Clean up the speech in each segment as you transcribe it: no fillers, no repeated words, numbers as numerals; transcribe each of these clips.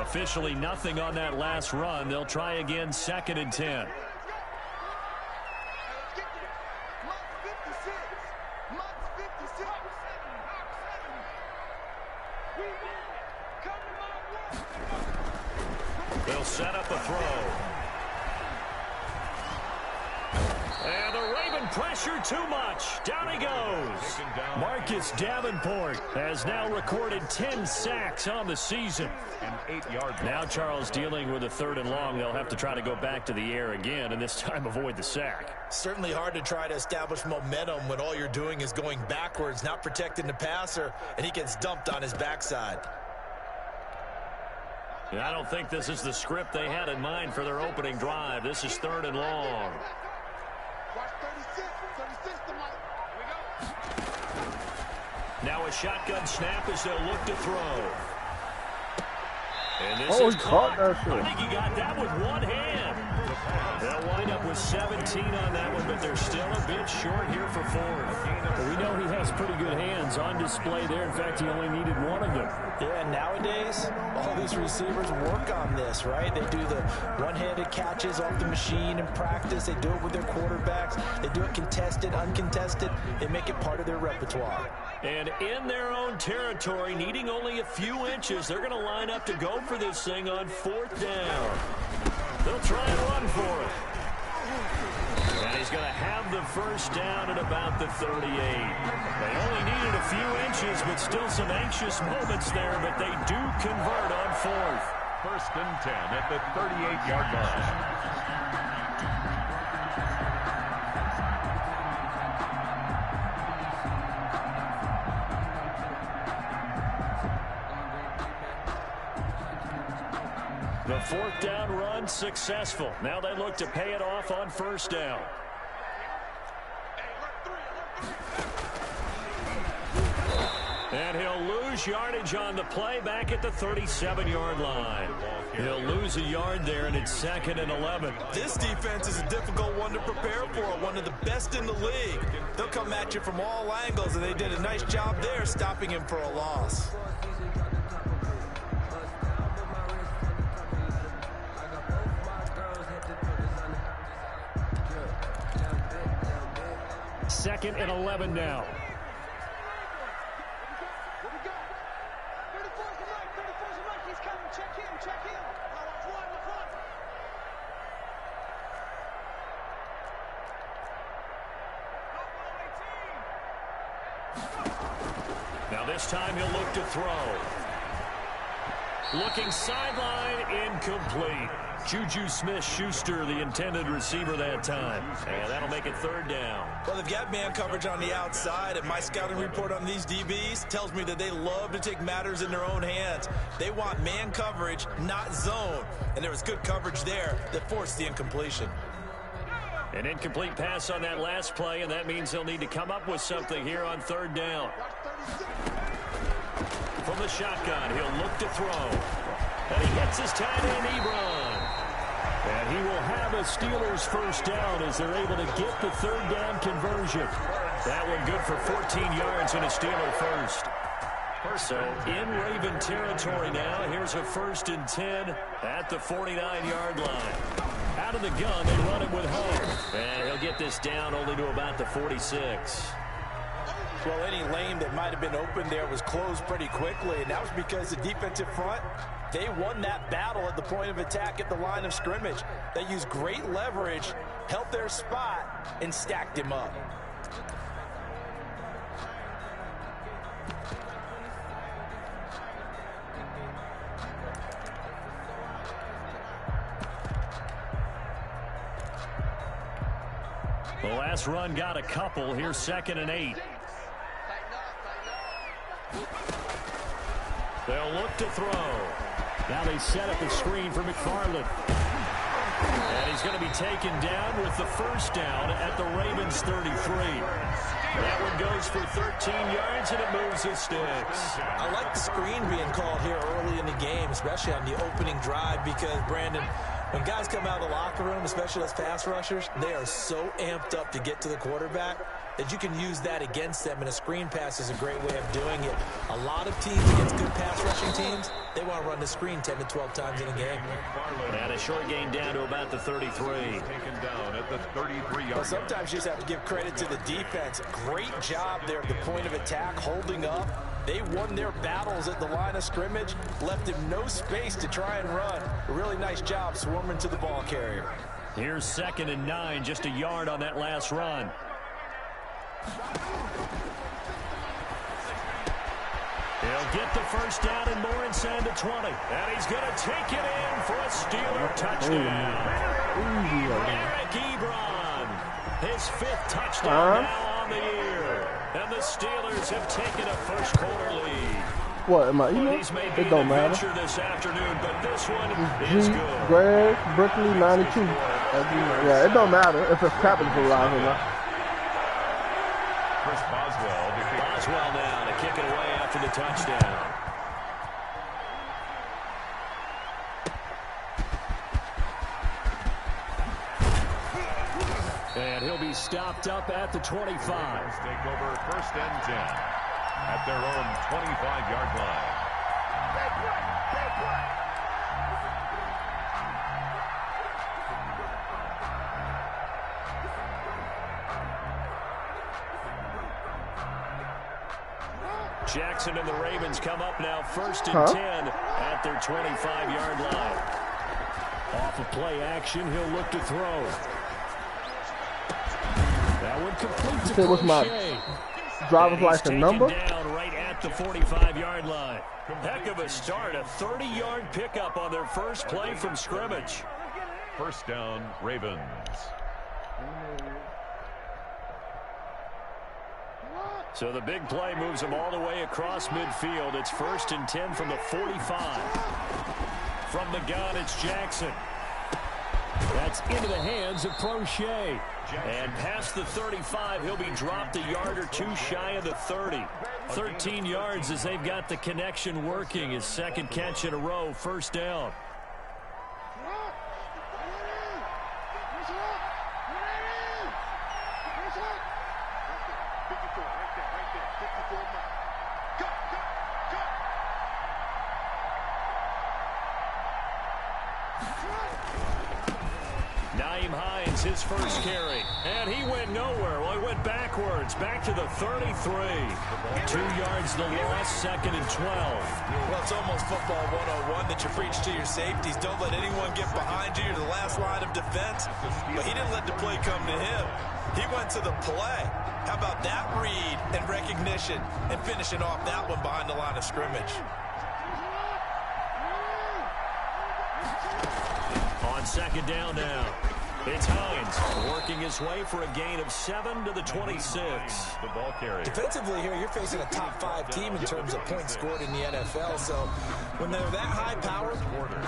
Officially nothing on that last run. They'll try again, 2nd and 10. They'll set up a throw. And the Raven pressure too much. Down he goes. Marcus Davenport has now recorded 10 sacks on the season. Now Charles dealing with a 3rd and long. They'll have to try to go back to the air again and this time avoid the sack. Certainly hard to try to establish momentum when all you're doing is going backwards, not protecting the passer, and he gets dumped on his backside. I don't think this is the script they had in mind for their opening drive. This is 3rd and long. Now a shotgun snap as they'll look to throw. And this is caught. I think he got that with one hand. They'll wind up with 17 on that one, but they're still a bit short here for 4th. Well, we know he has pretty good hands on display there. In fact, he only needed one of them. Yeah, nowadays, all these receivers work on this, right? They do the one-handed catches off the machine in practice. They do it with their quarterbacks. They do it contested, uncontested. They make it part of their repertoire. And in their own territory, needing only a few inches, they're going to line up to go for this thing on 4th down. They'll try and run for it. And he's going to have the 1st down at about the 38. They only needed a few inches, but still some anxious moments there, but they do convert on 4th. 1st and 10 at the 38-yard line. The 4th down run successful. Now they look to pay it off on 1st down. And he'll lose yardage on the play back at the 37-yard line. He'll lose a yard there, and it's 2nd and 11. This defense is a difficult one to prepare for, one of the best in the league. They'll come at you from all angles, and they did a nice job there stopping him for a loss. Second and 11 now. Now this time he'll look to throw. Looking sideline, incomplete. Juju Smith-Schuster, the intended receiver that time. And that'll make it 3rd down. Well, they've got man coverage on the outside, and my scouting report on these DBs tells me that they love to take matters in their own hands. They want man coverage, not zone. And there was good coverage there that forced the incompletion. An incomplete pass on that last play, and that means they'll need to come up with something here on 3rd down. From the shotgun, he'll look to throw. And he gets his tight end, Ebron. And he will have a Steelers 1st down as they're able to get the 3rd down conversion. That one good for 14 yards and a Steeler 1st. So in Raven territory now, here's a 1st and 10 at the 49-yard line. Out of the gun, they run it with Hunt. And he'll get this down only to about the 46. Well, any lane that might have been open there was closed pretty quickly, and that was because the defensive front, they won that battle at the point of attack at the line of scrimmage. They used great leverage, held their spot, and stacked him up. The last run got a couple. Here's 2nd and 8. They'll look to throw. Now they set up a screen for McFarland. And he's going to be taken down with the 1st down at the Ravens 33. That one goes for 13 yards, and it moves his sticks. I like the screen being called here early in the game, especially on the opening drive, because, Brandon, when guys come out of the locker room, especially as pass rushers, they are so amped up to get to the quarterback that you can use that against them, and a screen pass is a great way of doing it. A lot of teams against good pass rushing teams, they want to run the screen 10 to 12 times in a game. And a short gain down to about the 33. Taken down at the 33-yard Well, sometimes you just have to give credit to the defense. Great job there at the point of attack, holding up. They won their battles at the line of scrimmage, left him no space to try and run. A really nice job swarming to the ball carrier. Here's 2nd and 9, just a yard on that last run. He'll get the first down and more inside the 20. And he's going to take it in for a Steeler touchdown. Eric Ebron, his 5th touchdown now on the year. And the Steelers have taken a first-quarter lead. What am I? You know, it don't matter. This afternoon, but this one is good. Greg Brickley 92. Yeah, it don't matter if it's capitalized or not. Chris Boswell now to kick it away after the touchdown. And he'll be stopped up at the 25. Take over 1st and 10 at their own 25-yard line. Jackson and the Ravens come up now 1st and 10 at their 25-yard line. Off of play action, he'll look to throw. That one complete to Crochet. My driver's license number? Down right at the 45-yard line. Heck of a start, a 30-yard pickup on their first play from scrimmage. 1st down, Ravens. So the big play moves them all the way across midfield. It's 1st and 10 from the 45. From the gun, it's Jackson. That's into the hands of Crochet. And past the 35, he'll be dropped a yard or two shy of the 30. 13 yards as they've got the connection working. His 2nd catch in a row, 1st down. His first carry, and he went nowhere. Well, he went backwards, back to the 33. 2 yards the loss, 2nd and 12. Well, it's almost football 101 that you preach to your safeties. Don't let anyone get behind you. You're the last line of defense. But he didn't let the play come to him. He went to the play. How about that read and recognition and finishing off that one behind the line of scrimmage? On 2nd down now. It's Hines working his way for a gain of 7 to the 26. The ball carrier. Defensively here, you're facing a top 5 team in terms of points scored in the NFL. So when they're that high powered,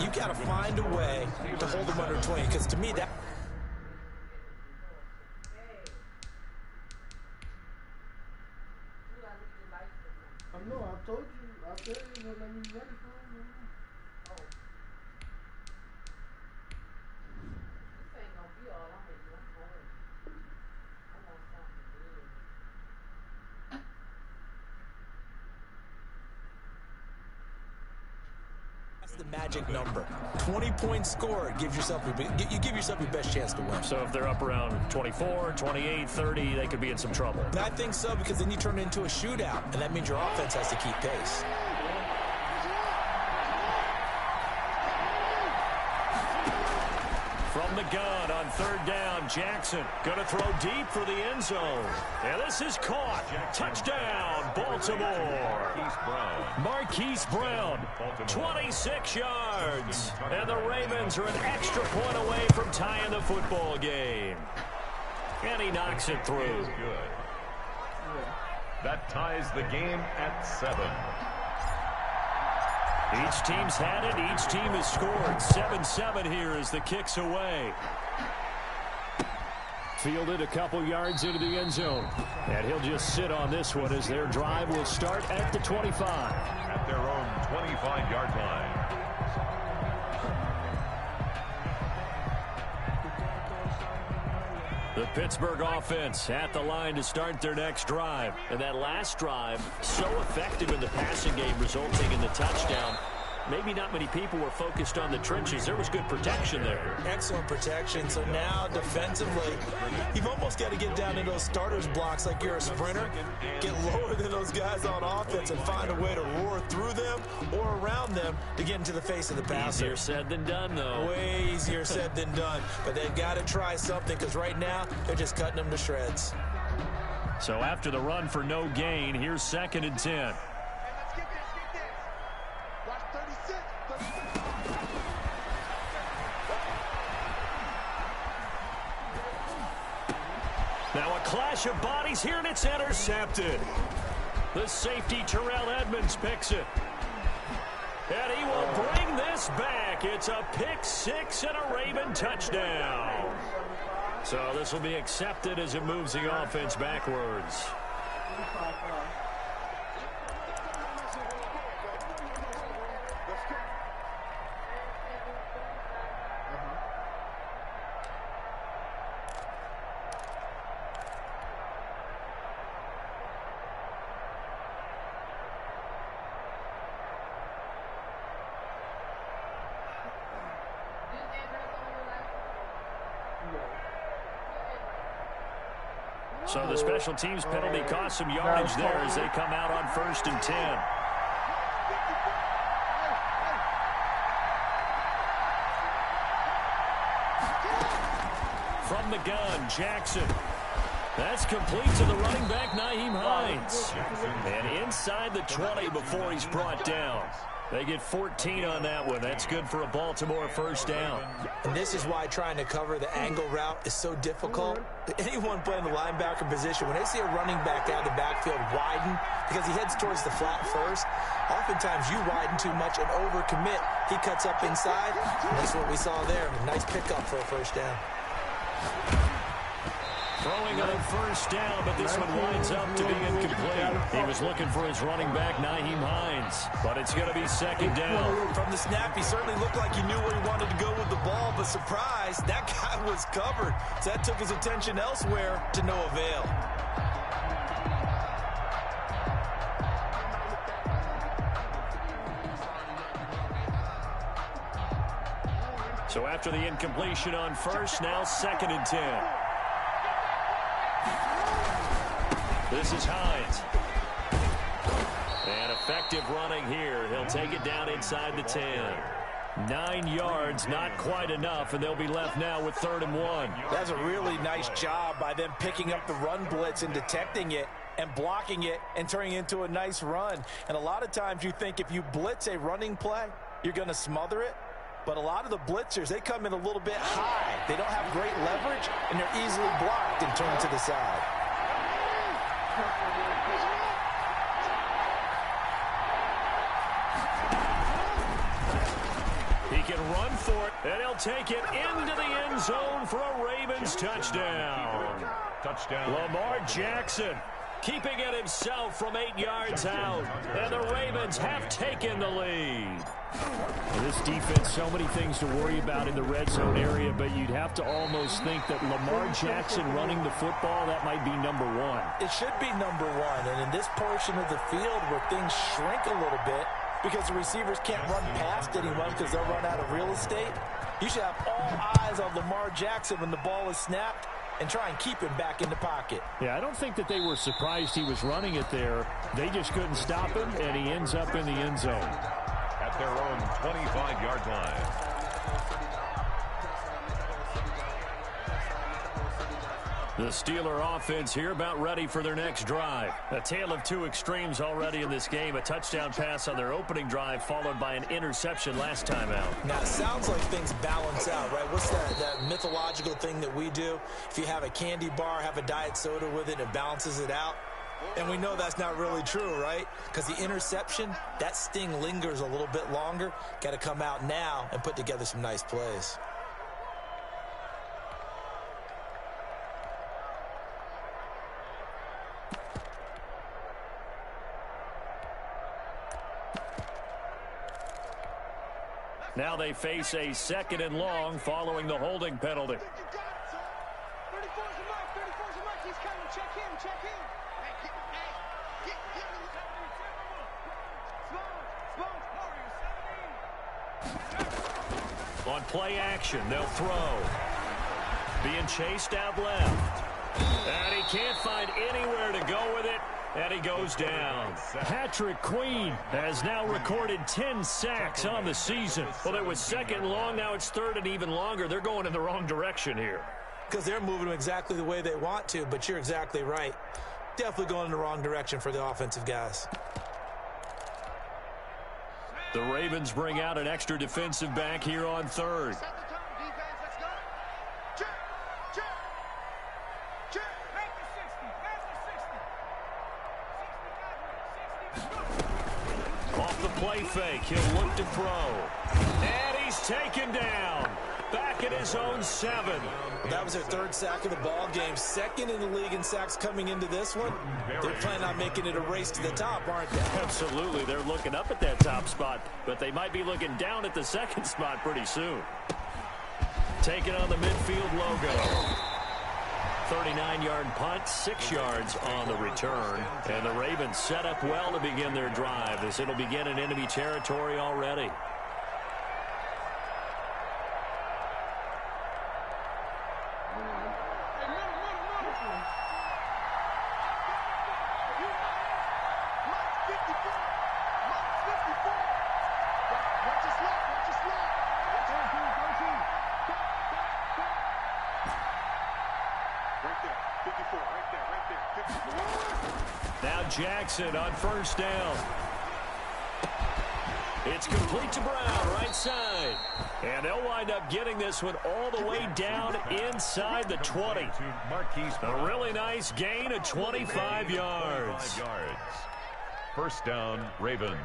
you got to find a way to hold them under 20. Because to me, that. I know. I told you. I said you wouldn't let me ready for it. The magic number. 20 points scored gives yourself you give yourself your best chance to win. So if they're up around 24, 28, 30, they could be in some trouble. And I think so, because then you turn it into a shootout, and that means your offense has to keep pace. From the gun on 3rd down, Jackson going to throw deep for the end zone. And this is caught. Touchdown, Baltimore. Marquise Brown, 26 yards. And the Ravens are an extra point away from tying the football game. And he knocks it through. That ties the game at 7. Each team's had it. Each team has scored. 7-7 here as the kick's away. Fielded a couple yards into the end zone. And he'll just sit on this one as their drive will start at the 25. At their own 25-yard line. The Pittsburgh offense at the line to start their next drive. And that last drive, so effective in the passing game, resulting in the touchdown. Maybe not many people were focused on the trenches. There was good protection there. Excellent protection. So now defensively, you've almost got to get down in those starters blocks like you're a sprinter. Get lower than those guys on offense and find a way to roar through them or around them to get into the face of the passer. Easier said than done, though. Way easier said than done. But they've got to try something because right now they're just cutting them to shreds. So after the run for no gain, here's 2nd and 10. Now a clash of bodies here, and it's intercepted. The safety, Terrell Edmonds, picks it. And he will bring this back. It's a pick six and a Raven touchdown. So this will be accepted as it moves the offense backwards. So the special teams penalty cost some yardage there as they come out on 1st and 10. From the gun, Jackson. That's complete to the running back, Nyheim Hines. And inside the 20 before he's brought down. They get 14 on that one. That's good for a Baltimore first down. And this is why trying to cover the angle route is so difficult. Anyone playing the linebacker position, when they see a running back out of the backfield widen because he heads towards the flat first, oftentimes you widen too much and overcommit. He cuts up inside, and that's what we saw there. A nice pickup for a first down. Throwing on 1st down, but this one winds up to be incomplete. He was looking for his running back, Nyheim Hines, but it's going to be 2nd down. From the snap, he certainly looked like he knew where he wanted to go with the ball, but surprise, that guy was covered. So that took his attention elsewhere to no avail. So after the incompletion on 1st, now 2nd and 10. This is Hines. And effective running here. He'll take it down inside the 10. 9 yards, not quite enough, and they'll be left now with 3rd and 1. That's a really nice job by them picking up the run blitz and detecting it and blocking it and turning it into a nice run. And a lot of times you think if you blitz a running play, you're going to smother it. But a lot of the blitzers, they come in a little bit high. They don't have great leverage, and they're easily blocked and turned to the side. He can run for it, and he'll take it into the end zone for a Ravens touchdown. Lamar Jackson keeping it himself from 8 yards out. And the Ravens have taken the lead. This defense, so many things to worry about in the red zone area, but you'd have to almost think that Lamar Jackson running the football, that might be number one. It should be number one, and in this portion of the field where things shrink a little bit because the receivers can't run past anyone because they'll run out of real estate, you should have all eyes on Lamar Jackson when the ball is snapped and try and keep him back in the pocket. Yeah, I don't think that they were surprised he was running it there. They just couldn't stop him, and he ends up in the end zone. At their own 25-yard line. The Steeler offense here about ready for their next drive. A tale of two extremes already in this game. A touchdown pass on their opening drive followed by an interception last time out. Now, it sounds like things balance out, right? What's that mythological thing that we do? If you have a candy bar, have a diet soda with it, it balances it out. And we know that's not really true, right? Because the interception, that sting lingers a little bit longer. Got to come out now and put together some nice plays. Now they face a 2nd and long following the holding penalty. On play action, they'll throw. Being chased out left. And he can't find anywhere to go with it. And he goes down. Patrick Queen has now recorded 10 sacks on the season. Well, it was second long. Now it's third and even longer. They're going in the wrong direction here. Because they're moving them exactly the way they want to, but you're exactly right. Definitely going in the wrong direction for the offensive guys. The Ravens bring out an extra defensive back here on third. Off the play fake, he'll look to throw. And he's taken down. Back at his own 7. That was their third sack of the ball game. Second in the league in sacks coming into this one. They're planning on making it a race to the top, aren't they? Absolutely. They're looking up at that top spot, but they might be looking down at the second spot pretty soon. Taking on the midfield logo. 39-yard punt, 6 yards on the return. And the Ravens set up well to begin their drive as it'll begin in enemy territory already. Now Jackson on first down. It's complete to Brown, right side. And they'll wind up getting this one all the way down inside the 20. A really nice gain of 25 yards. First down, Ravens.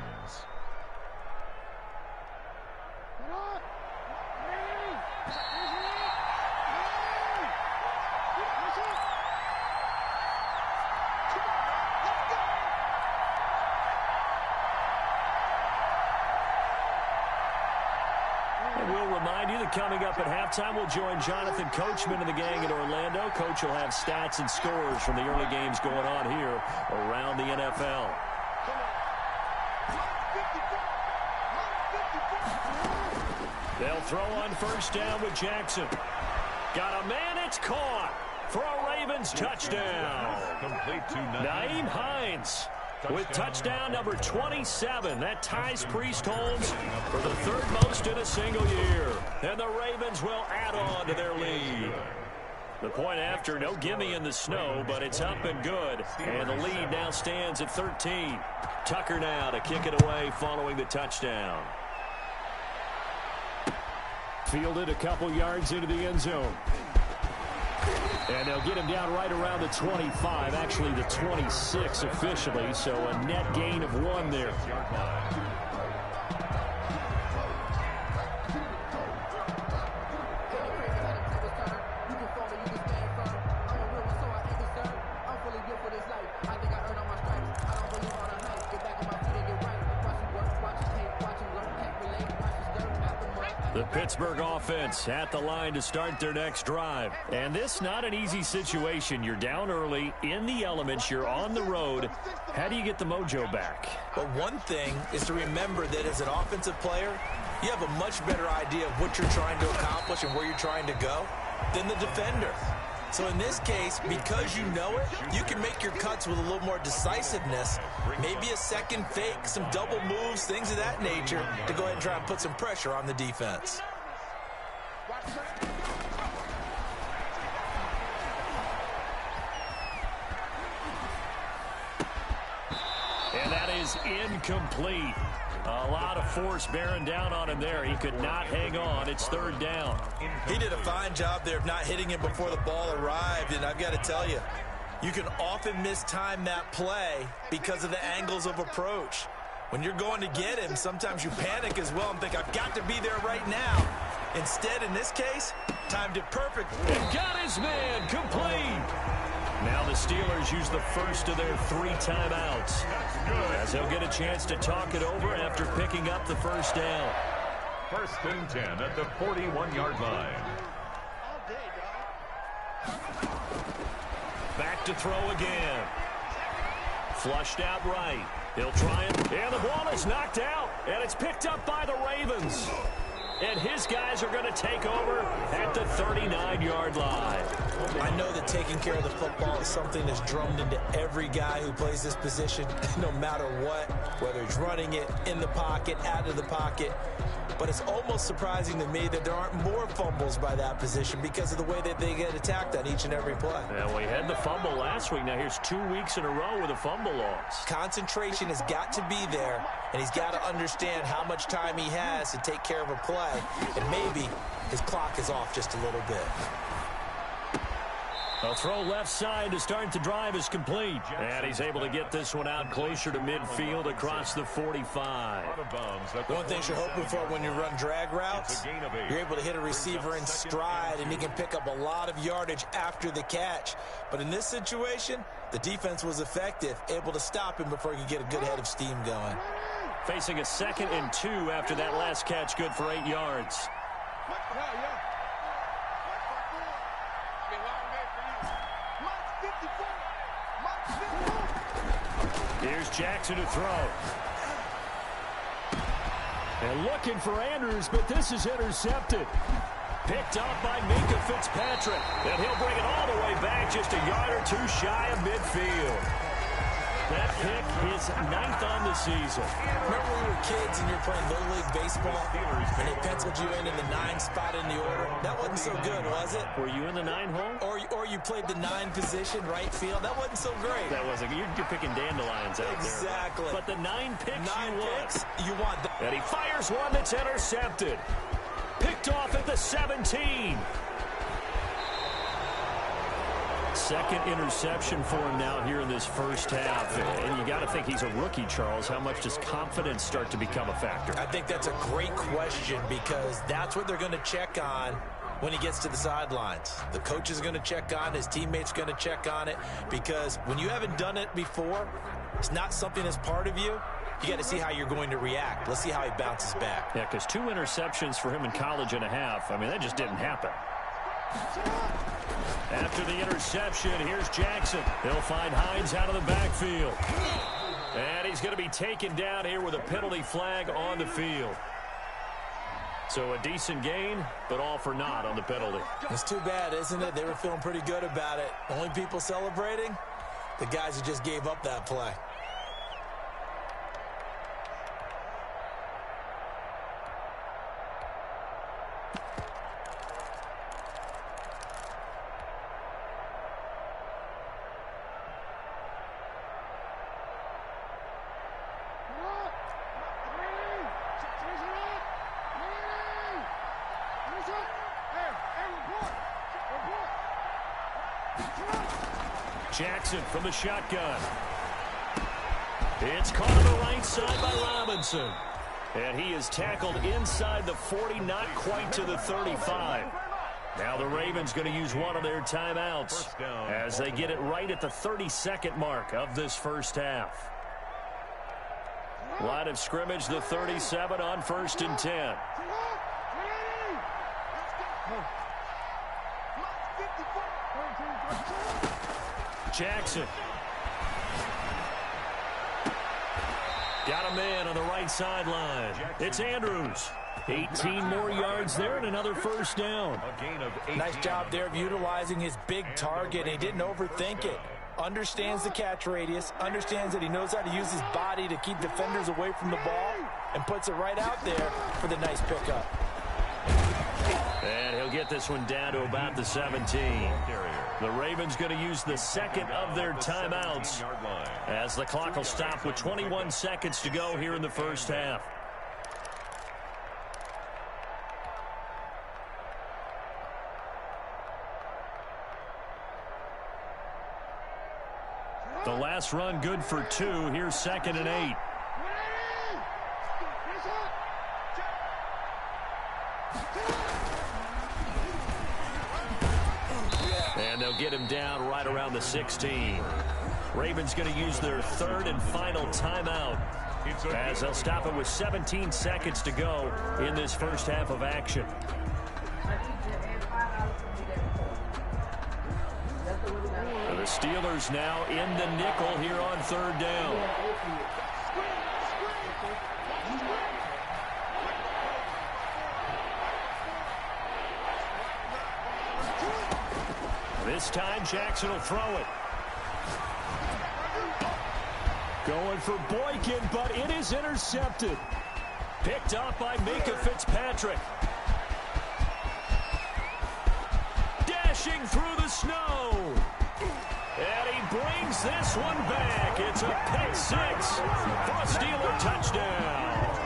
Coming up at halftime, we'll join Jonathan Coachman and the gang in Orlando. Coach will have stats and scores from the early games going on here around the NFL. They'll throw on first down with Jackson. Got a man, it's caught for a Ravens touchdown. Complete to Nyheim Hines with touchdown number 27. That ties Priest-Holmes for the third most in a single year. And the Ravens will add on to their lead. The point after, no gimme in the snow, but it's up and good. And the lead now stands at 13. Tucker now to kick it away following the touchdown. Fielded a couple yards into the end zone. And they'll get him down right around the 25, actually the 26 officially, so a net gain of 1 there. The Pittsburgh offense at the line to start their next drive. And this not an easy situation. You're down early, in the elements, you're on the road. How do you get the mojo back? Well, one thing is to remember that as an offensive player, you have a much better idea of what you're trying to accomplish and where you're trying to go than the defender. So in this case, because you know it, you can make your cuts with a little more decisiveness, maybe a second fake, some double moves, things of that nature, to go ahead and try and put some pressure on the defense. And that is incomplete. A lot of force bearing down on him there. He could not hang on. It's third down. He did a fine job there of not hitting him before the ball arrived, and I've got to tell you, you can often mistime that play because of the angles of approach. When you're going to get him, sometimes you panic as well and think, I've got to be there right now. Instead, in this case, timed it perfect. And got his man complete. Now the Steelers use the first of their 3 timeouts, as they'll get a chance to talk it over after picking up the first down. First and 10 at the 41-yard line. Back to throw again. Flushed out right. He'll try it. And the ball is knocked out. And it's picked up by the Ravens. And his guys are going to take over at the 39-yard line. I know that taking care of the football is something that's drummed into every guy who plays this position, no matter what, whether he's running it, in the pocket, out of the pocket. But it's almost surprising to me that there aren't more fumbles by that position because of the way that they get attacked on each and every play. Yeah, we had the fumble last week. Now here's 2 weeks in a row with a fumble loss. Concentration has got to be there, and he's got to understand how much time he has to take care of a play, and maybe his clock is off just a little bit. A throw left side to start the drive is complete. And he's able to get this one out closer to midfield across the 45. One thing you're hoping for when you run drag routes, you're able to hit a receiver in stride, and he can pick up a lot of yardage after the catch. But in this situation, the defense was effective, able to stop him before he could get a good head of steam going. Facing a 2nd and 2 after that last catch, good for 8 yards. Here's Jackson to throw. And looking for Andrews, but this is intercepted. Picked up by Minka Fitzpatrick. And he'll bring it all the way back just a yard or two shy of midfield. That pick is 9th on the season. Remember when we were kids and you were playing Little League Baseball and they penciled you in the 9 spot in the order? That wasn't so good, was it? Were you in the 9 hole? Or you played the 9 position, right field? That wasn't so great. That wasn't. You're picking dandelions out there. Exactly. But the 9 picks 9 you want. picks, you want that. And he fires one that's intercepted. Picked off at the 17. Second interception for him now here in this first half. And you got to think he's a rookie, Charles. How much does confidence start to become a factor? I think that's a great question because that's what they're going to check on when he gets to the sidelines. The coach is going to check on it. His teammates going to check on it because when you haven't done it before, it's not something that's part of you. You got to see how you're going to react. Let's see how he bounces back. Yeah, because 2 interceptions for him in college and a half. I mean, that just didn't happen. After the interception, here's Jackson. He'll find Hines out of the backfield. And he's going to be taken down here with a penalty flag on the field. So a decent gain, but all for naught on the penalty. It's too bad, isn't it? They were feeling pretty good about it. Only people celebrating, the guys who just gave up that play. Jackson from the shotgun. It's caught on the right side by Robinson. And he is tackled inside the 40, not quite to the 35. Now the Ravens going to use one of their timeouts as they get it right at the 32nd mark of this first half. Line of scrimmage, the 37 on 1st and 10. Jackson. Got a man on the right sideline. It's Andrews. 18 more yards there and another first down. Nice job there of utilizing his big target. He didn't overthink it. Understands the catch radius. Understands that he knows how to use his body to keep defenders away from the ball. And puts it right out there for the nice pickup. And he'll get this one down to about the 17. The Ravens going to use the second of their timeouts as the clock will stop with 21 seconds to go here in the first half. The last run good for 2. Here's 2nd and 8. And they'll get him down right around the 16. Ravens going to use their 3rd and final timeout as they'll stop it with 17 seconds to go in this first half of action. Steelers now in the nickel here on 3rd down. This time Jackson will throw it. Going for Boykin, but it is intercepted. Picked up by Micah Fitzpatrick. Dashing through the snow. And he brings this one back. It's a pick 6 for a Steeler touchdown.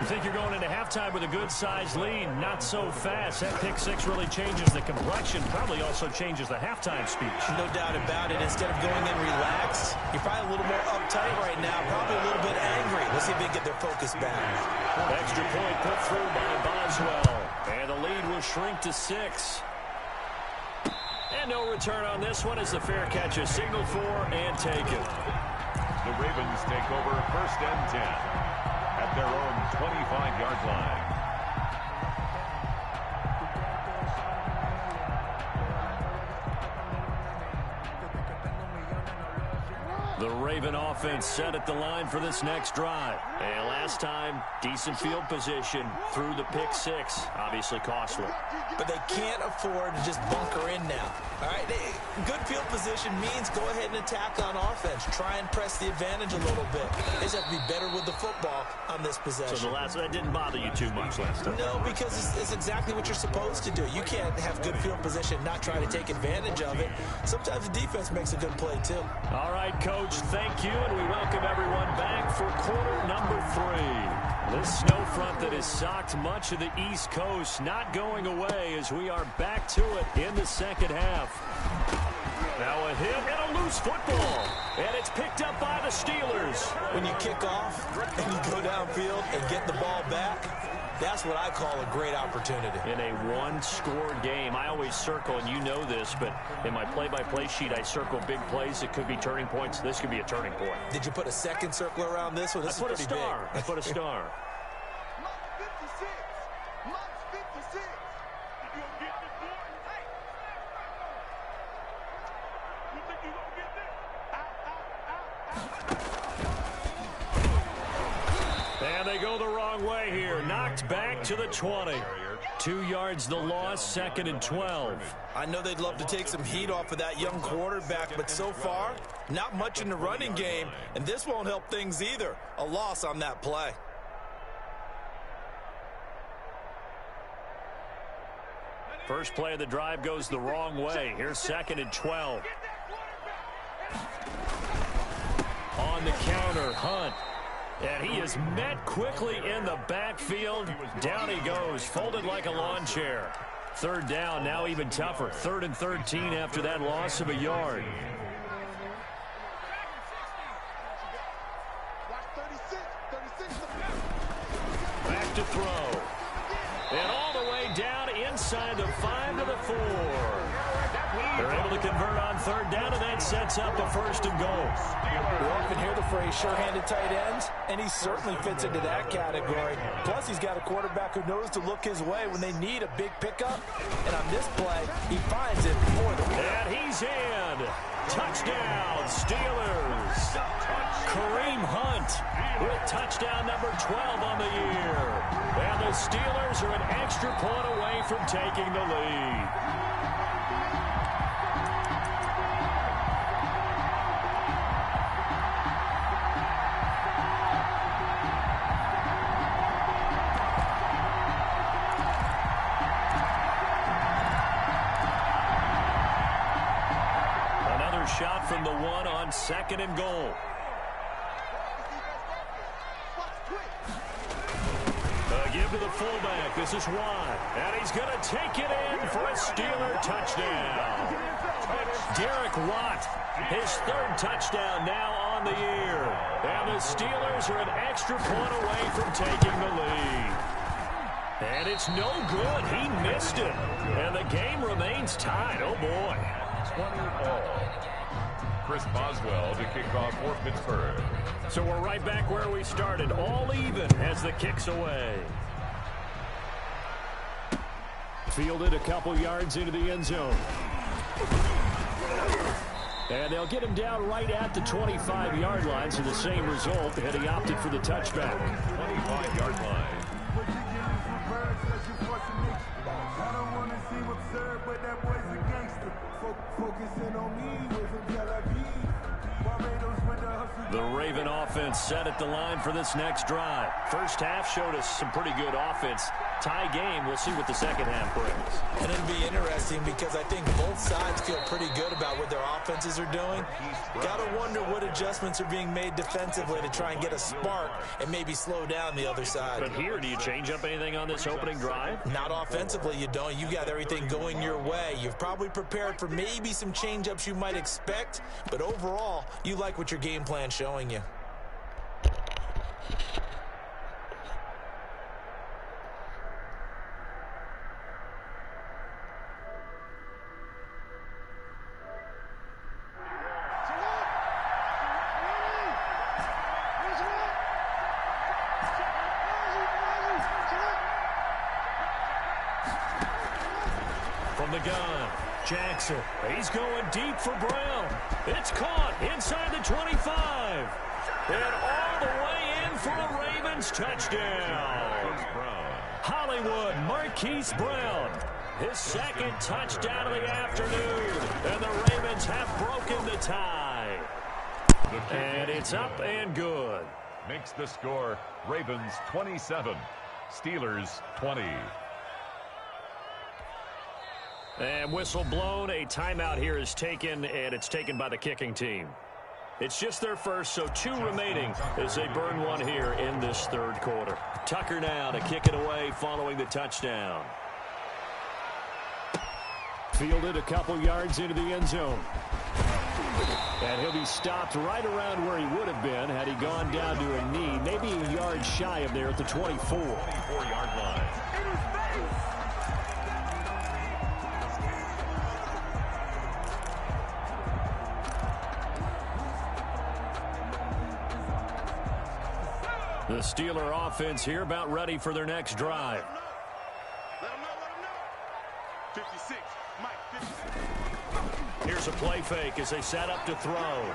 You think you're going into halftime with a good-sized lead. Not so fast. That pick 6 really changes the complexion. Probably also changes the halftime speech. No doubt about it. Instead of going in relaxed, you're probably a little more uptight right now. Probably a little bit angry. Let's see if they get their focus back. Extra point put through by Boswell. And the lead will shrink to 6. And no return on this one as the fair catch is signaled for and taken. The Ravens take over 1st and 10 at their own 25-yard line. The Raven offense set at the line for this next drive. And last time, decent field position through the pick 6. Obviously costly. But they can't afford to just bunker in now. All right, good field position means go ahead and attack on offense. Try and press the advantage a little bit. They just have to be better with the football on this possession. So that didn't bother you too much last time? No, because it's exactly what you're supposed to do. You can't have good field position, not try to take advantage of it. Sometimes the defense makes a good play, too. All right, Coach, thank you, and we welcome everyone back for quarter number 3. This snow front that has socked much of the East Coast not going away as we are back to it in the second half. Now a hit and a loose football, and it's picked up by the Steelers. When you kick off and you go downfield and get the ball back, that's what I call a great opportunity. In a one-score game, I always circle, and you know this, but in my play-by-play sheet, I circle big plays that could be turning points. This could be a turning point. Did you put a second circle around this one? This is pretty big. I put a star. And they go the wrong way here. Knocked back to the 20. 2 yards the loss, 2nd and 12. I know they'd love to take some heat off of that young quarterback, but so far, not much in the running game, and this won't help things either. A loss on that play. First play of the drive goes the wrong way. Here's 2nd and 12. On the counter, Hunt. And he is met quickly in the backfield. Down he goes, folded like a lawn chair. 3rd down, now even tougher. 3rd and 13 after that loss of a yard. Back to throw. And all the way down inside the 5 to the 4. They're able to convert on 3rd down, and that sets up a 1st and goal. We often hear the phrase sure-handed tight ends, and he certainly fits into that category. Plus, he's got a quarterback who knows to look his way when they need a big pickup. And on this play, he finds it more than one. And he's in. Touchdown, Steelers. Kareem Hunt with touchdown number 12 on the year. And the Steelers are an extra point away from taking the lead. Shot from the 1 on 2nd and goal. Give to the fullback. This is Watt. And he's going to take it in for a Steeler touchdown. Derek Watt, his 3rd touchdown now on the year. And the Steelers are an extra point away from taking the lead. And it's no good. He missed it. And the game remains tied. Oh, boy. 20-all. Chris Boswell to kick off for Pittsburgh. So we're right back where we started, all even as the kick's away. Fielded a couple yards into the end zone. And they'll get him down right at the 25-yard line, so the same result, had he opted for the touchback. 25-yard line. The Raven offense set at the line for this next drive. First half showed us some pretty good offense. Tie game, we'll see what the second half brings. And it'll be interesting because I think both sides feel pretty good about what their offenses are doing. Got to wonder what adjustments are being made defensively to try and get a spark and maybe slow down the other side. But here, do you change up anything on this opening drive? Not offensively, you don't. You got everything going your way. You've probably prepared for maybe some change-ups you might expect, but overall, you like what your game plan's showing you. From the gun, Jackson. He's going deep for Brown. It's caught inside the 25. And all the way in for a Ravens touchdown. Hollywood Marquise Brown. His second touchdown of the afternoon. And the Ravens have broken the tie. And it's up and good. Makes the score Ravens 27, Steelers 20. And whistle blown. A timeout here is taken, and it's taken by the kicking team. It's just their first, so 2 remaining as they burn one here in this third quarter. Tucker now to kick it away following the touchdown. Fielded a couple yards into the end zone. And he'll be stopped right around where he would have been had he gone down to a knee, maybe a yard shy of there at the 24. 24-yard line. The Steeler offense here about ready for their next drive. Let him know. 56, Mike, 56. Here's a play fake as they set up to throw.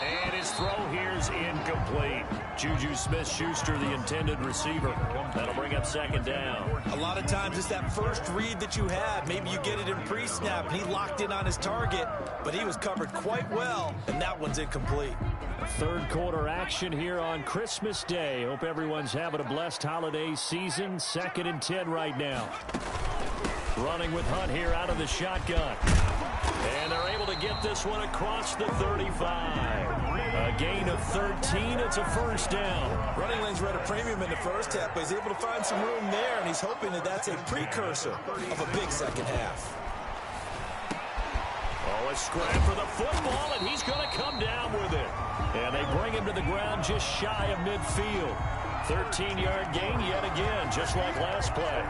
And his throw here's incomplete. Juju Smith-Schuster, the intended receiver. That'll bring up second down. A lot of times it's that first read that you have. Maybe you get it in pre-snap. He locked in on his target, but he was covered quite well, and that one's incomplete. Third quarter action here on Christmas Day. Hope everyone's having a blessed holiday season. 2nd and 10 right now. Running with Hunt here out of the shotgun. And they're able to get this one across the 35. A gain of 13. It's a first down. Running lanes were at a premium in the first half, but he's able to find some room there, and he's hoping that that's a precursor of a big second half. Oh, a scrap for the football, and he's going to come down with it. And they bring him to the ground just shy of midfield. 13-yard gain yet again, just like last play.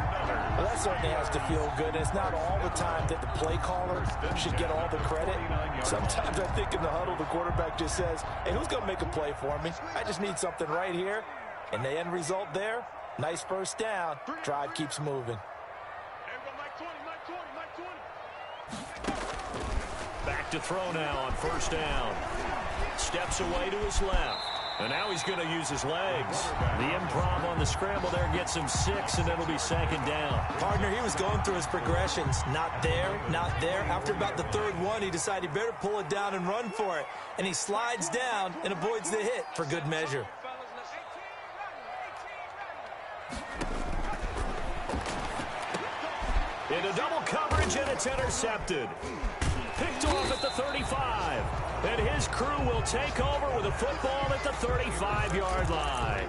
Well, that certainly has to feel good. It's not all the time that the play caller should get all the credit. Sometimes I think in the huddle, the quarterback just says, hey, who's going to make a play for me? I just need something right here. And the end result there, nice first down. Drive keeps moving. Back to throw now on first down. Steps away to his left. And now he's going to use his legs. The improv on the scramble there gets him 6, and it'll be second down. Partner, he was going through his progressions. Not there, not there. After about the third one, he decided he better pull it down and run for it. And he slides down and avoids the hit for good measure. Into double coverage, and it's intercepted. Picked off at the 35. And his crew will take over with a football at the 35-yard line.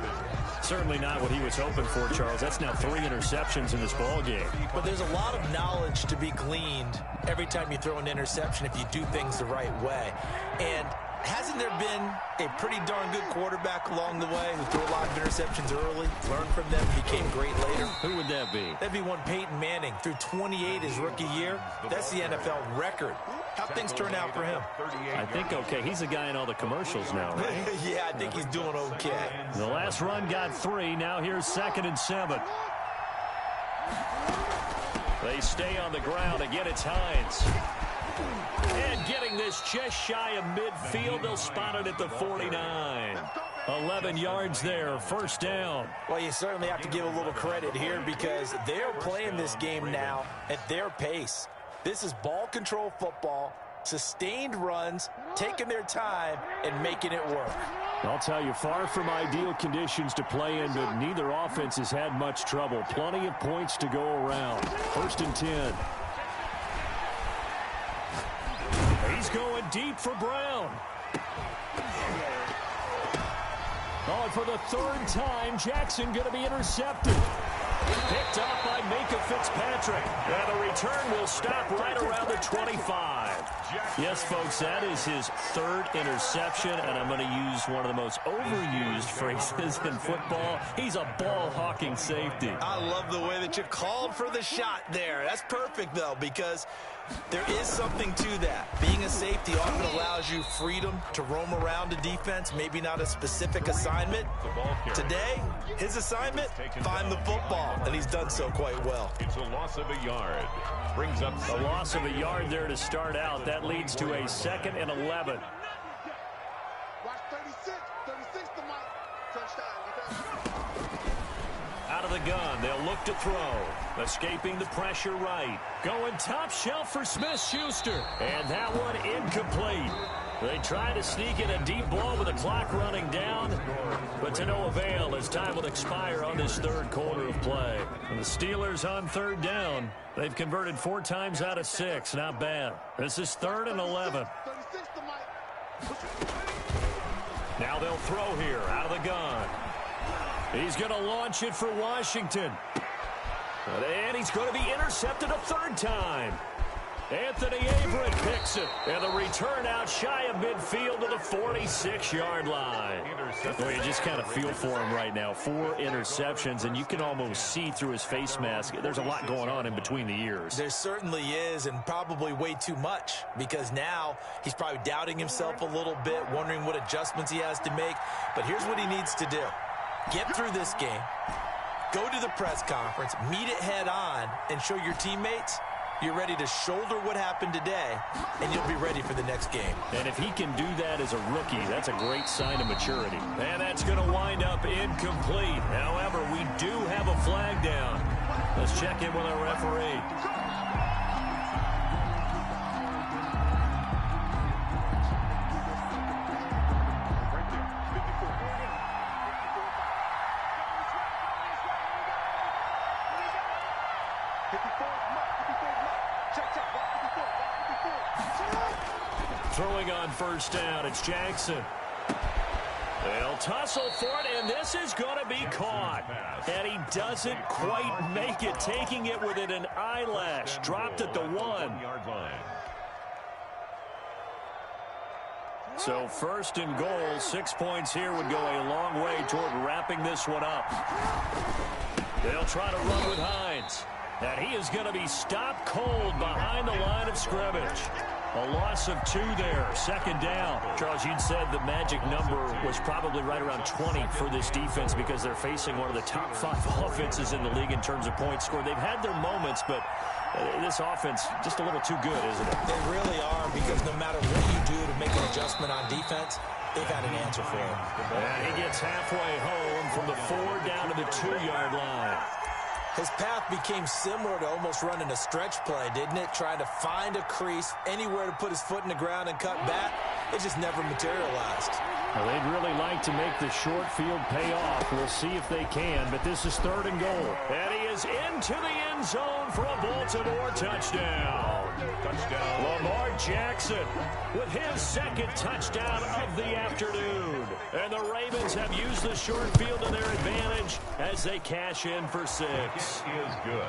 Certainly not what he was hoping for, Charles. That's now 3 interceptions in this ball game. But there's a lot of knowledge to be gleaned every time you throw an interception if you do things the right way. And hasn't there been a pretty darn good quarterback along the way who threw a lot of interceptions early, learned from them, became great later? Who would that be? That'd be one Peyton Manning. Threw 28 his rookie year. That's the NFL record. How'd things turn out for him? I think okay. He's a guy in all the commercials now, right? Yeah, I think he's doing okay. The last run got 3. Now here's 2nd and 7. They stay on the ground. Again, it's Hines. And getting this just shy of midfield, they'll spot it at the 49. 11 yards there, first down. Well, you certainly have to give a little credit here because they're playing this game now at their pace. This is ball control football, sustained runs, taking their time, and making it work. I'll tell you, far from ideal conditions to play in, but neither offense has had much trouble. Plenty of points to go around. First and 10. He's going deep for Brown. Oh, and for the third time, Jackson going to be intercepted. Picked up by Minka Fitzpatrick. And the return will stop right around the 25. Yes, folks, that is his third interception, and I'm going to use one of the most overused phrases in football. He's a ball-hawking safety. I love the way that you called for the shot there. That's perfect, though, because there is something to that. Being a safety often allows you freedom to roam around a defense, maybe not a specific assignment. Today, his assignment, find the football, and he's done so quite well. It's a loss of a yard. Brings up a loss of a yard there to start out. That leads to a 2nd and 11. Watch 36. 36 to Mike. Touchdown. Out of the gun, they'll look to throw. Escaping the pressure right. Going top shelf for Smith-Schuster. And that one incomplete. They try to sneak in a deep ball with the clock running down, but to no avail as time will expire on this third quarter of play. And the Steelers on third down. They've converted 4 times out of 6. Not bad. This is 3rd and 11. Now they'll throw here out of the gun. He's going to launch it for Washington. And he's going to be intercepted a 3rd time. Anthony Averett picks it. And the return out shy of midfield to the 46-yard line. Well, you just kind of feel for him right now. 4 interceptions, and you can almost see through his face mask. There's a lot going on in between the ears. There certainly is, and probably way too much, because now he's probably doubting himself a little bit, wondering what adjustments he has to make. But here's what he needs to do. Get through this game, go to the press conference, meet it head on, and show your teammates you're ready to shoulder what happened today, and you'll be ready for the next game. And if he can do that as a rookie, that's a great sign of maturity. And that's going to wind up incomplete. However, we do have a flag down. Let's check in with our referee. Throwing on first down, it's Jackson. They'll tussle for it, and this is going to be caught. And he doesn't quite make it, taking it within an eyelash. Dropped at the 1. So 1st and goal, 6 points here would go a long way toward wrapping this one up. They'll try to run with Hines. And he is going to be stopped cold behind the line of scrimmage. A loss of 2 there, 2nd down. Charles, you'd said the magic number was probably right around 20 for this defense because they're facing one of the top 5 offenses in the league in terms of points scored. They've had their moments, but this offense just a little too good, isn't it? They really are, because no matter what you do to make an adjustment on defense, they've got an answer for it. And he gets halfway home from the 4 down to the 2-yard line. His path became similar to almost running a stretch play, didn't it? Trying to find a crease, anywhere to put his foot in the ground and cut back. It just never materialized. Well, they'd really like to make the short field pay off. We'll see if they can, but this is 3rd and goal. And he is into the end zone for a Baltimore touchdown. Lamar Jackson with his 2nd touchdown of the afternoon. And the Ravens have used the short field to their advantage as they cash in for 6. Is good.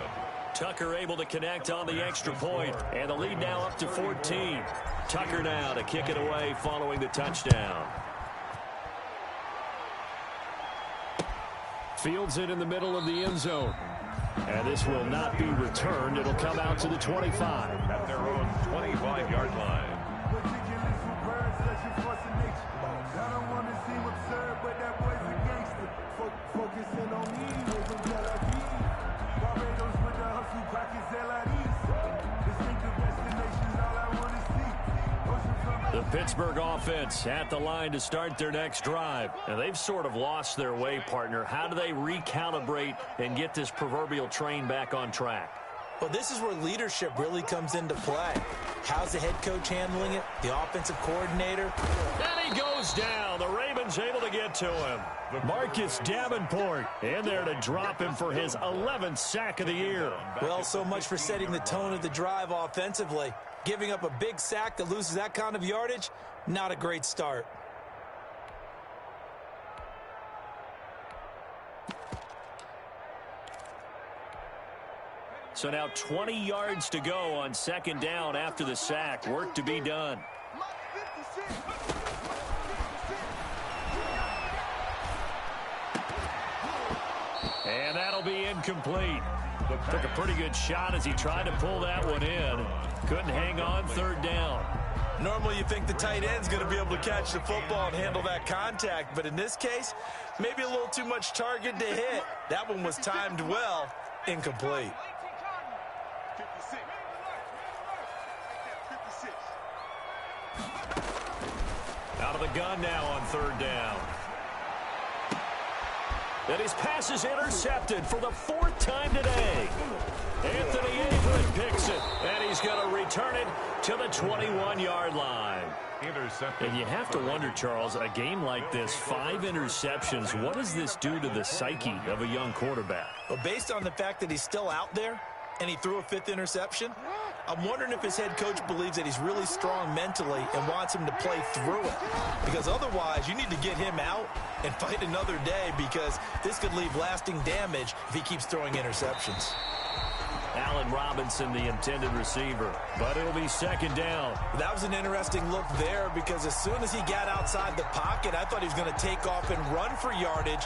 Tucker able to connect on the extra point, and the lead now up to 14. Tucker now to kick it away following the touchdown. Fields it in the middle of the end zone. And this will not be returned. It'll come out to the 25. At their own 25-yard line. The Pittsburgh offense at the line to start their next drive. And they've sort of lost their way, partner. How do they recalibrate and get this proverbial train back on track? Well, this is where leadership really comes into play. How's the head coach handling it? The offensive coordinator? And he goes down. The Ravens able to get to him. Marcus Davenport in there to drop him for his 11th sack of the year. Well, so much for setting the tone of the drive offensively. Giving up a big sack that loses that kind of yardage, not a great start. So now 20 yards to go on second down after the sack. Work to be done. And that'll be incomplete. Took a pretty good shot as he tried to pull that one in. Couldn't hang on third down. Normally you think the tight end's going to be able to catch the football and handle that contact, but in this case, maybe a little too much target to hit. That one was timed well, incomplete. Out of the gun now on third down. And his pass is intercepted for the fourth time today. Anthony Averett picks it, and he's going to return it to the 21-yard line. Intercepted. And you have to wonder, Charles, a game like this, 5 interceptions, what does this do to the psyche of a young quarterback? Well, based on the fact that he's still out there and he threw a 5th interception, I'm wondering if his head coach believes that he's really strong mentally and wants him to play through it. Because otherwise, you need to get him out and fight another day, because this could leave lasting damage if he keeps throwing interceptions. Allen Robinson, the intended receiver, but it'll be second down. That was an interesting look there, because as soon as he got outside the pocket, I thought he was going to take off and run for yardage.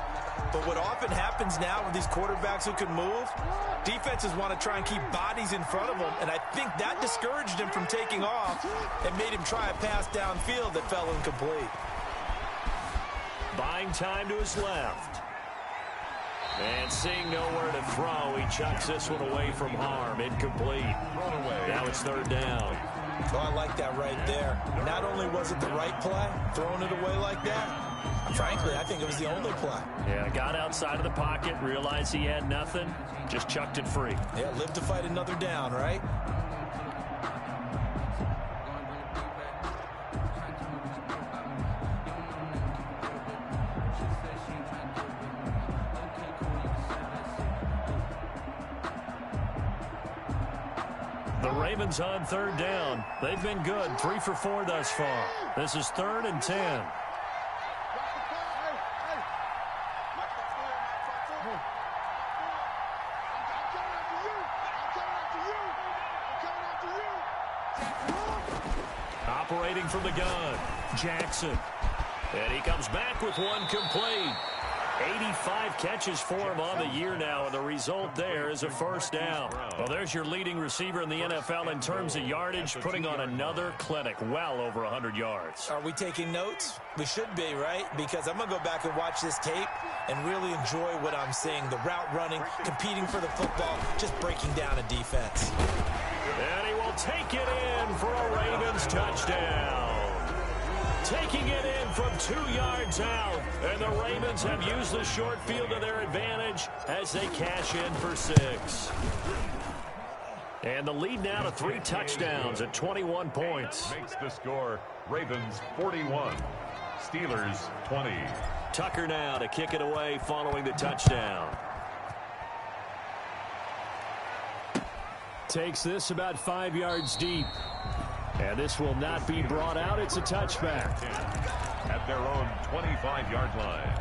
But what often happens now with these quarterbacks who can move, defenses want to try and keep bodies in front of them, and I think that discouraged him from taking off and made him try a pass downfield that fell incomplete. Buying time to his left. And seeing nowhere to throw, he chucks this one away from harm. Incomplete. Now it's third down. Oh, I like that right there. Not only was it the right play, throwing it away like that, frankly, I think it was the only play. Yeah, got outside of the pocket, realized he had nothing, just chucked it free. Yeah, live to fight another down, right? The Ravens on third down. They've been good, 3 for 4 thus far. This is 3rd and 10. Operating from the gun, Jackson. And he comes back with one complete. 85 catches for him on the year now, and the result there is a first down. Well, there's your leading receiver in the NFL in terms of yardage, putting on another clinic, well over 100 yards. Are we taking notes? We should be, right? Because I'm going to go back and watch this tape and really enjoy what I'm seeing. The route running, competing for the football, just breaking down a defense. And he will take it in for a Ravens touchdown. Taking it in from 2 yards out, and the Ravens have used the short field to their advantage as they cash in for 6. And the lead now to 3 touchdowns at 21 points. Makes the score Ravens 41, Steelers 20. Tucker now to kick it away following the touchdown. Takes this about 5 yards deep. And this will not be brought out. It's a touchback. At their own 25-yard line.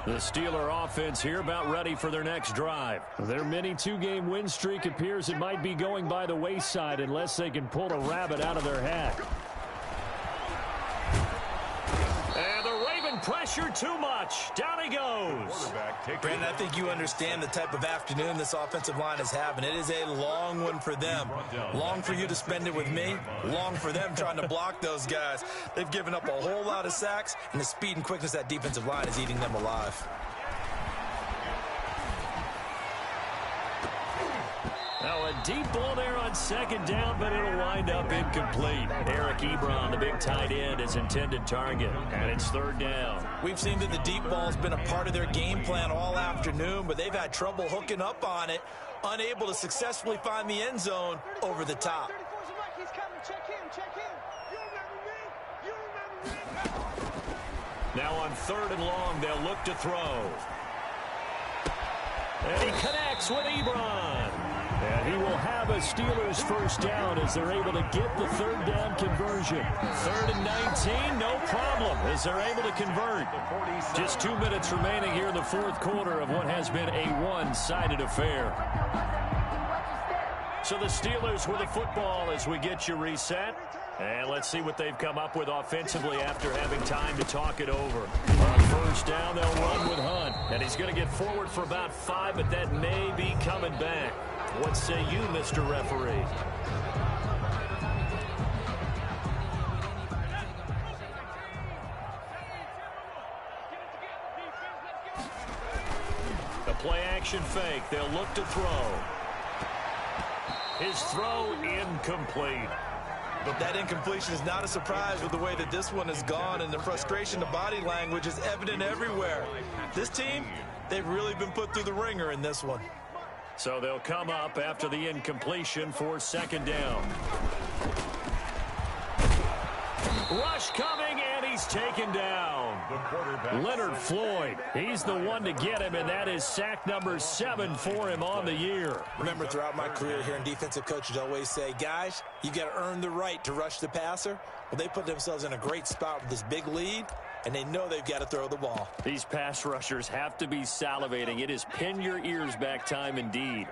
The Steeler offense here about ready for their next drive. Their mini 2-game win streak appears it might be going by the wayside unless they can pull a rabbit out of their hat. pressure too much. Down he goes. Brandon, I think you understand the type of afternoon this offensive line is having. It is a long one for them. Long for you to spend it with me. Long for them trying to block those guys. They've given up a whole lot of sacks, and the speed and quickness of that defensive line is eating them alive. Now a deep ball there on second down, but it'll wind up incomplete. Eric Ebron, the big tight end, is intended target, and it's third down. We've seen that the deep ball's been a part of their game plan all afternoon, but they've had trouble hooking up on it, unable to successfully find the end zone over the top. Now on third and long, they'll look to throw. And he connects with Ebron. And he will have a Steelers first down as they're able to get the third down conversion. 3rd and 19, no problem as they're able to convert. Just 2 minutes remaining here in the fourth quarter of what has been a one-sided affair. So the Steelers with the football as we get you reset. And let's see what they've come up with offensively after having time to talk it over. On first down, they'll run with Hunt. And he's going to get forward for about 5, but that may be coming back. What say you, Mr. Referee? The play-action fake. They'll look to throw. His throw incomplete. But that incompletion is not a surprise with the way that this one has gone, and the frustration, the body language is evident everywhere. This team, they've really been put through the ringer in this one. So they'll come up after the incompletion for second down. Rush coming, and he's taken down. Leonard Floyd, he's the one to get him, and that is sack number 7 for him on the year. Remember, throughout my career here in defensive coaches always say, guys, you got to earn the right to rush the passer. Well, they put themselves in a great spot with this big lead, and they know they've got to throw the ball. These pass rushers have to be salivating. It is pin your ears back time indeed.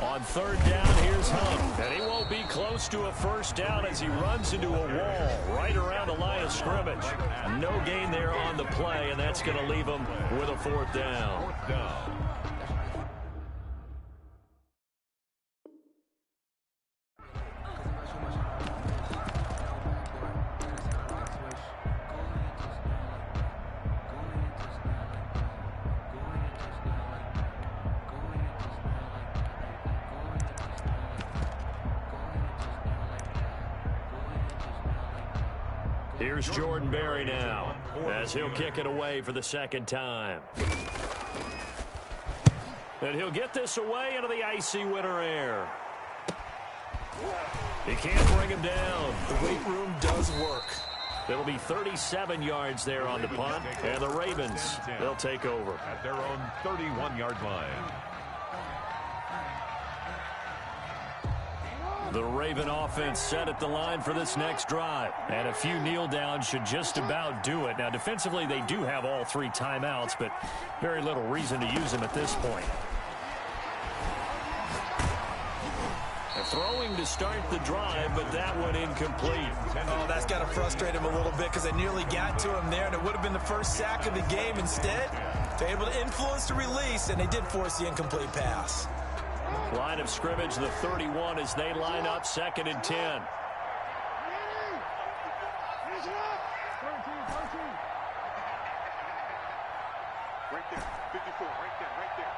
On third down, here's Hunt. And he won't be close to a first down as he runs into a wall right around the line of scrimmage. No gain there on the play, and that's going to leave him with a fourth down. Here's Jordan Berry now as he'll kick it away for the second time. And he'll get this away into the icy winter air. He can't bring him down. The weight room does work. It'll be 37 yards there on the punt, and the Ravens, they'll take over. At their own 31-yard line. The Raven offense set at the line for this next drive. And a few kneel downs should just about do it. Now, defensively, they do have all 3 timeouts, but very little reason to use them at this point. They're throwing to start the drive, but that one incomplete. Oh, that's got to frustrate him a little bit because they nearly got to him there, and it would have been the first sack of the game. Instead, they're able to influence the release, and they did force the incomplete pass. Line of scrimmage, the 31, as they line up 2nd and 10. Right there, 54, right there,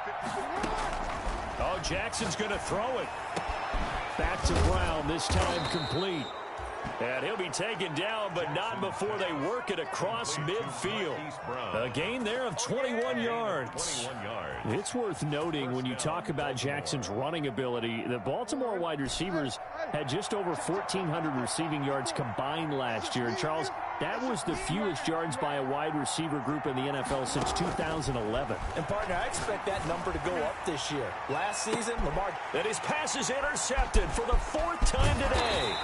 54. Oh, Jackson's going to throw it. Back to Brown, this time complete. And he'll be taken down, but not before they work it across midfield. A gain there of 21 yards. It's worth noting when you talk about Jackson's running ability, the Baltimore wide receivers had just over 1,400 receiving yards combined last year. And, Charles, that was the fewest yards by a wide receiver group in the NFL since 2011. And, partner, I expect that number to go up this year. Last season, Lamar... And his pass is intercepted for the 4th time today.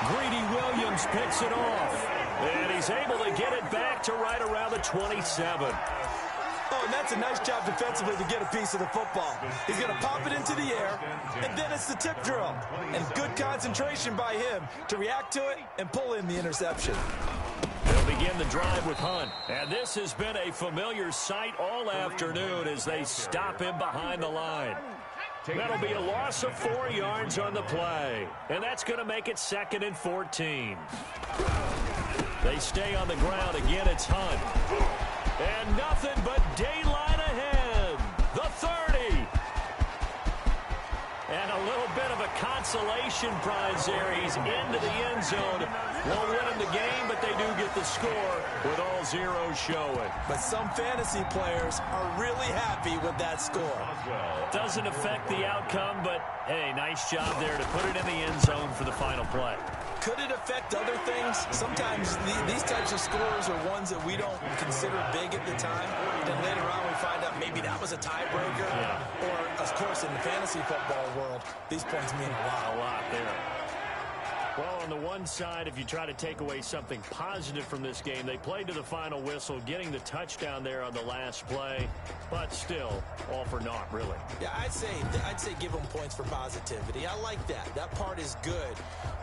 Greedy Williams picks it off, and he's able to get it back to right around the 27. Oh, and that's a nice job defensively to get a piece of the football. He's going to pop it into the air, and then it's the tip drill. And good concentration by him to react to it and pull in the interception. They'll be begin the drive with Hunt. And this has been a familiar sight all afternoon as they stop him behind the line. That'll be a loss of 4 yards on the play. And that's going to make it 2nd and 14. They stay on the ground. Again, it's Hunt. And nothing but daylight ahead. The 30. And a little bit of a consolation prize there. He's into the end zone. Won't win him the game, but they do get the score with all zeros showing. But some fantasy players are really happy with that score. Doesn't affect the outcome, but, hey, nice job there to put it in the end zone for the final play. Could it affect other things? Sometimes these types of scores are ones that we don't consider big at the time. Then later on we find out maybe that was a tiebreaker. Yeah. Or, of course, in the fantasy football world, these points mean a lot. A lot there. Well, on the one side, if you try to take away something positive from this game, they played to the final whistle, getting the touchdown there on the last play, but still, all for naught, really. Yeah, I'd say give them points for positivity. I like that. That part is good.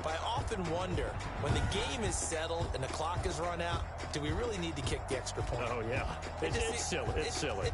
But I often wonder, when the game is settled and the clock is run out, do we really need to kick the extra point? Oh, yeah. It's silly. It's silly.